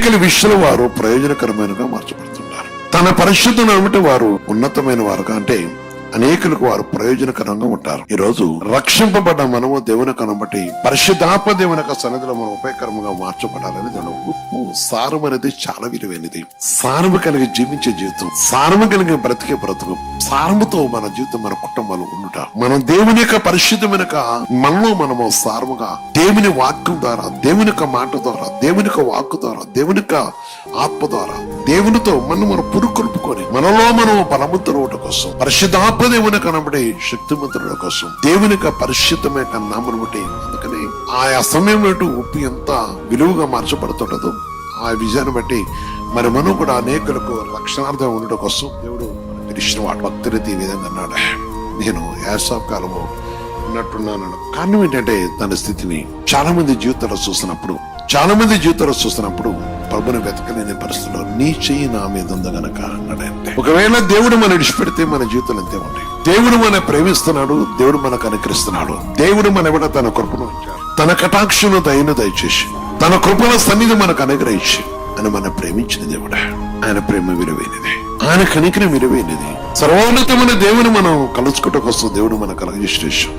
అనేక విషయాలు వారు ప్రయోజనకరమైనగా మార్చబడుతున్నారు. తన పరిశుద్ధను ఏమిటి వారు ఉన్నతమైన వారుగా అంటే అనేకులకు వారు ప్రయోజనకరంగా ఉంటారు. ఈ రోజు రక్షింపబడ్డ మనము దేవుని కనబట్టి పరిశుద్ధాత్మ దేవుని యొక్క సన్నిధిలో మనం ఉపయోగకరంగా మార్చబడాలని ఉప్పు సారం అనేది చాలా విలువైనది. సారము కలిగి జీవించే జీవితం, సారము కలిగి బ్రతికే బ్రతుకు, సారముతో మన జీవితం మన కుటుంబాలు ఉండుట, మనం దేవుని యొక్క పరిశుద్ధమైన మనలో మనము సారముగా దేవుని వాక్యం ద్వారా, దేవుని యొక్క మాట ద్వారా, దేవుని యొక్క వాక్కు ద్వారా, దేవుని యొక్క ఆత్మ ద్వారా దేవునితో మనం పురుకొల్పుకొని మనలో మనం బలవంతుల కోసం పరిశుద్ధాత్మ దేవుని కనబడే శక్తిమంతుల కోసం దేవుని యొక్క పరిశుద్ధమైన నామను బట్టి, అందుకని ఆయా సమయం బట్టి ఉప్పు ఎంత విలువగా మార్చబడుతుండదో ఆ విజయాన్ని బట్టి మరి మనం కూడా అనేకులకు రక్షణార్థం ఉండడం కోసం దేవుడు తెలిసిన వాడు భక్తులైతే ఈ విధంగా అన్నాడు, నేను యాసవ్ కాలము ఉన్నట్టున్నాను. కారణం ఏంటంటే తన స్థితిని చాలా మంది జీవితంలో చూసినప్పుడు ప్రభుని వెతకలేని పరిస్థితుల్లో నీ చెయ్యి నా మీద ఉంది గనక అన్నాడంటే, ఒకవేళ దేవుడు మనం విడిచిపెడితే మన జీవితాలు అంతే ఉంటాయి. దేవుడు మన ప్రేమిస్తున్నాడు, దేవుడు మనకు అనుకరిస్తున్నాడు, దేవుడు మన ఎవడ తన కృపను ఇచ్చాడు, తన కటాక్షను దయను దయచేసి తన కృపల సన్నిధి మనకు అనుగ్రహించి అని మన ప్రేమించిన దేవుడు. ఆయన ప్రేమ విలువైనది, ఆయన కనికరం విలువైనది. సర్వోన్నతమైన దేవుని మనం కలుసుకోవటం కోసం దేవుడు మనకు కలగజేసిన